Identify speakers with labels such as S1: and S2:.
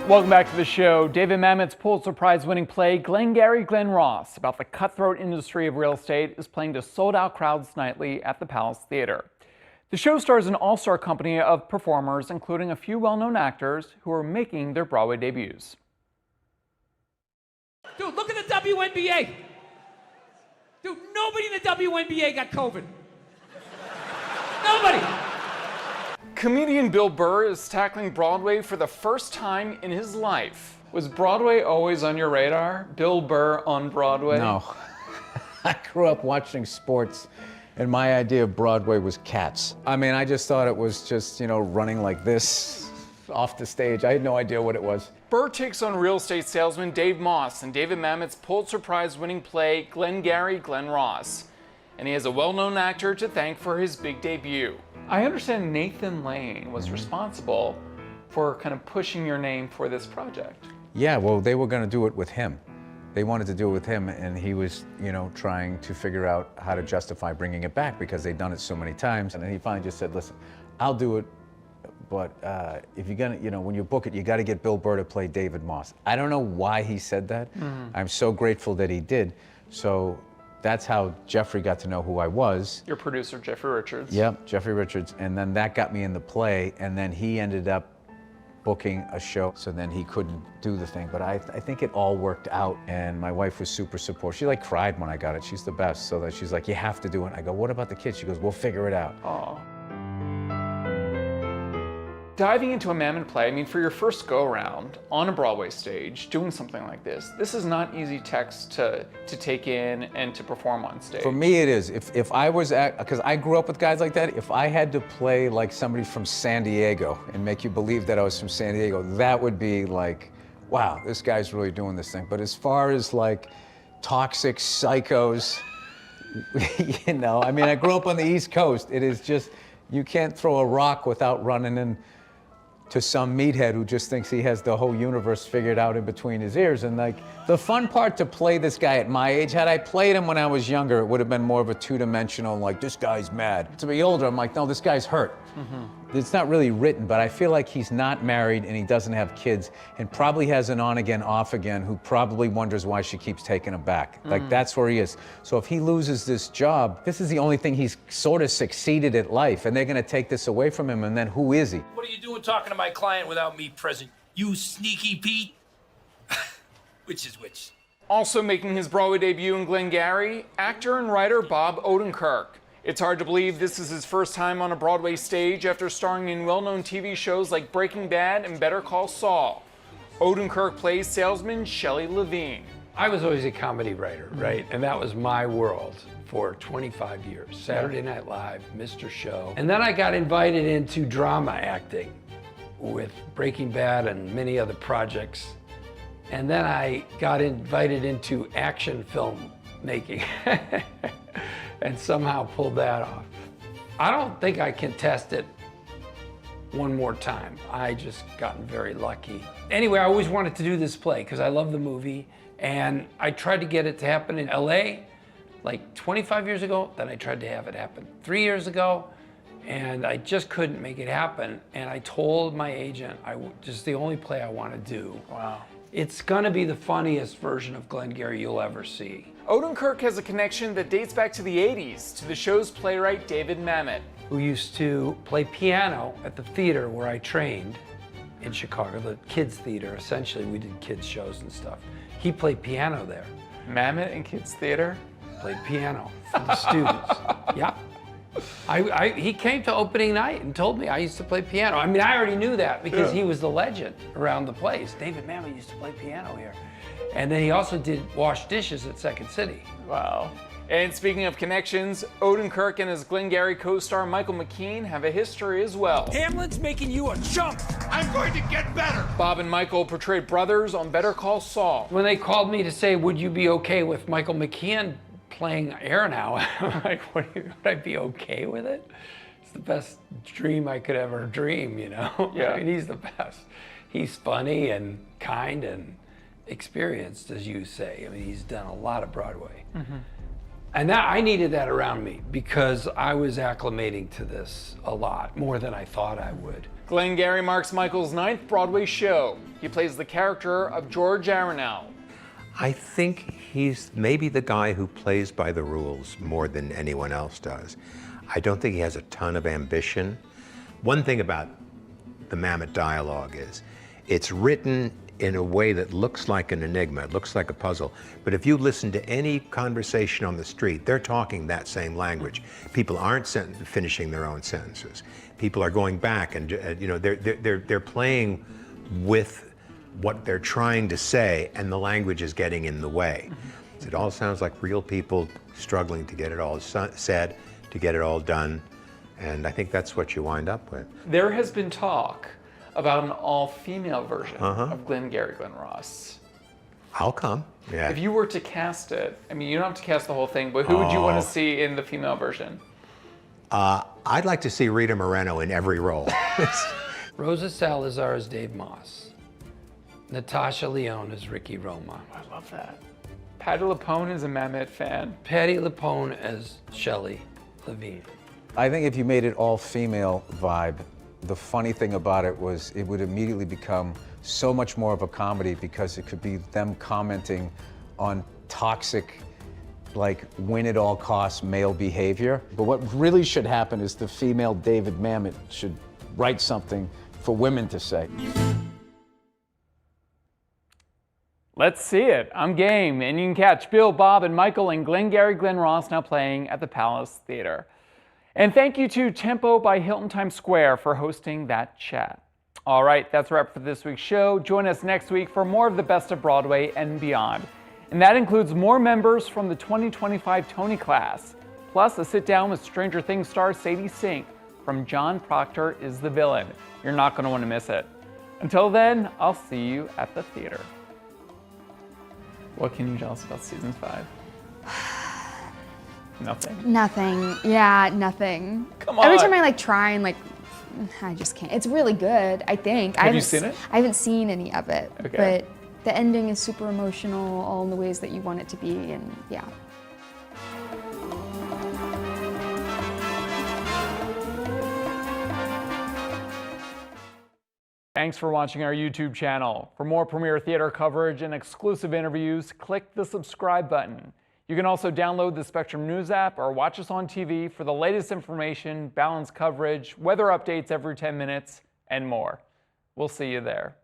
S1: Welcome back to the show. David Mamet's Pulitzer Prize-winning play, Glengarry Glen Ross, about the cutthroat industry of real estate, is playing to sold-out crowds nightly at the Palace Theater. The show stars an all-star company of performers, including a few well-known actors who are making their Broadway debuts.
S2: Dude, look at the WNBA. Dude, nobody in the WNBA got COVID. Nobody.
S1: Comedian Bill Burr is tackling Broadway for the first time in his life. Was Broadway always on your radar? Bill Burr on Broadway?
S3: No. I grew up watching sports, and my idea of Broadway was Cats. I mean, I just thought it was just, running like this off the stage. I had no idea what it was.
S1: Burr takes on real estate salesman Dave Moss in David Mamet's Pulitzer Prize-winning play, Glengarry Glen Ross. And he has a well-known actor to thank for his big debut. I understand Nathan Lane was responsible for kind of pushing your name for this project.
S3: Yeah, well, they were going to do it with him. They wanted to do it with him, and he was, trying to figure out how to justify bringing it back because they'd done it so many times. And then he finally just said, listen, I'll do it, but if you're going to, when you book it, you got to get Bill Burr to play David Moss. I don't know why he said that. I'm so grateful that he did. So that's how Jeffrey got to know who I was.
S1: Your producer, Jeffrey Richards.
S3: Yep, Jeffrey Richards. And then that got me in the play, and then he ended up booking a show, so then he couldn't do the thing. But I think it all worked out, and my wife was super supportive. She cried when I got it. She's the best. So that she's like, you have to do it. I go, what about the kids? She goes, we'll figure it out.
S1: Aww. Diving into a Mamet play, for your first go-around on a Broadway stage, doing something like this is not easy text to take in and to perform on stage.
S3: For me, it is. If I was because I grew up with guys like that, if I had to play like somebody from San Diego and make you believe that I was from San Diego, that would be like, wow, this guy's really doing this thing. But as far as toxic psychos, I grew up on the East Coast. It is just, you can't throw a rock without running in to some meathead who just thinks he has the whole universe figured out in between his ears. And the fun part to play this guy at my age, had I played him when I was younger, it would have been more of a two-dimensional, this guy's mad. To be older, I'm like, no, this guy's hurt. It's not really written, but I feel like he's not married and he doesn't have kids and probably has an on-again, off-again who probably wonders why she keeps taking him back. That's where he is. So if he loses this job, this is the only thing he's sort of succeeded at life, and they're gonna take this away from him, and then who is he?
S4: What are you doing talking to my client without me present? You sneaky Pete? Which is which?
S1: Also making his Broadway debut in Glengarry, actor and writer Bob Odenkirk. It's hard to believe this is his first time on a Broadway stage after starring in well-known TV shows like Breaking Bad and Better Call Saul. Odenkirk plays salesman Shelley Levine.
S5: I was always a comedy writer, right? And that was my world for 25 years. Saturday Night Live, Mr. Show. And then I got invited into drama acting with Breaking Bad and many other projects. And then I got invited into action film making. And somehow pulled that off. I don't think I can test it one more time. I just gotten very lucky. Anyway, I always wanted to do this play because I love the movie, and I tried to get it to happen in LA like 25 years ago, then I tried to have it happen 3 years ago, and I just couldn't make it happen. And I told my agent, just the only play I want to do.
S1: Wow.
S5: It's gonna be the funniest version of Glengarry you'll ever see.
S1: Odenkirk has a connection that dates back to the 80s to the show's playwright David Mamet,
S5: who used to play piano at the theater where I trained in Chicago, the kids theater. Essentially, we did kids shows and stuff. He played piano there.
S1: Mamet and kids theater?
S5: Played piano for the students. Yeah. He came to opening night and told me I used to play piano. I already knew that because he was the legend around the place. David Mamet used to play piano here. And then he also did wash dishes at Second City.
S1: Wow. And speaking of connections, Odenkirk and his Glengarry co-star Michael McKean have a history as well.
S4: Hamlin's making you a chump. I'm going to get better.
S1: Bob and Michael portrayed brothers on Better Call Saul.
S5: When they called me to say, would you be okay with Michael McKean playing Aronow? I'm like, would I be okay with it? It's the best dream I could ever dream,
S1: Yeah.
S5: He's the best. He's funny and kind and experienced, as you say. He's done a lot of Broadway. And that I needed that around me because I was acclimating to this a lot, more than I thought I would.
S1: Glengarry marks Michael's 9th Broadway show. He plays the character of George Aronow.
S6: I think he's maybe the guy who plays by the rules more than anyone else does. I don't think he has a ton of ambition. One thing about the Mamet dialogue is it's written in a way that looks like an enigma, it looks like a puzzle. But if you listen to any conversation on the street, they're talking that same language. People aren't finishing their own sentences. People are going back and they're playing with what they're trying to say, and the language is getting in the way. It all sounds like real people struggling to get it all said, to get it all done, and I think that's what you wind up with.
S1: There has been talk about an all-female version of Glengarry Glen Ross.
S6: I'll come. Yeah.
S1: If you were to cast it, I mean, you don't have to cast the whole thing, but who would you want to see in the female version?
S6: I'd like to see Rita Moreno in every role.
S5: Rosa Salazar as Dave Moss. Natasha Lyonne as Ricky Roma.
S1: I love that. Patti LuPone is a Mamet fan.
S5: Patti LuPone as Shelley Levine.
S3: I think if you made it all female vibe, the funny thing about it was it would immediately become so much more of a comedy because it could be them commenting on toxic, like win at all costs male behavior. But what really should happen is the female David Mamet should write something for women to say.
S1: Let's see it. I'm game, and you can catch Bill, Bob, and Michael in Glengarry Glen Ross now playing at the Palace Theater. And thank you to Tempo by Hilton Times Square for hosting that chat. All right, that's a wrap for this week's show. Join us next week for more of the best of Broadway and beyond. And that includes more members from the 2025 Tony class, plus a sit-down with Stranger Things star Sadie Sink from John Proctor is the Villain. You're not going to want to miss it. Until then, I'll see you at the theater. What can you tell us about season 5? Nothing.
S7: Nothing. Yeah, nothing.
S1: Come on.
S7: Every time I try and I just can't. It's really good, I think.
S1: Have you seen it?
S7: I haven't seen any of it.
S1: Okay.
S7: But the ending is super emotional, all in the ways that you want it to be, and yeah.
S1: Thanks for watching our YouTube channel. For more premiere theater coverage and exclusive interviews, click the subscribe button. You can also download the Spectrum News app or watch us on TV for the latest information, balanced coverage, weather updates every 10 minutes, and more. We'll see you there.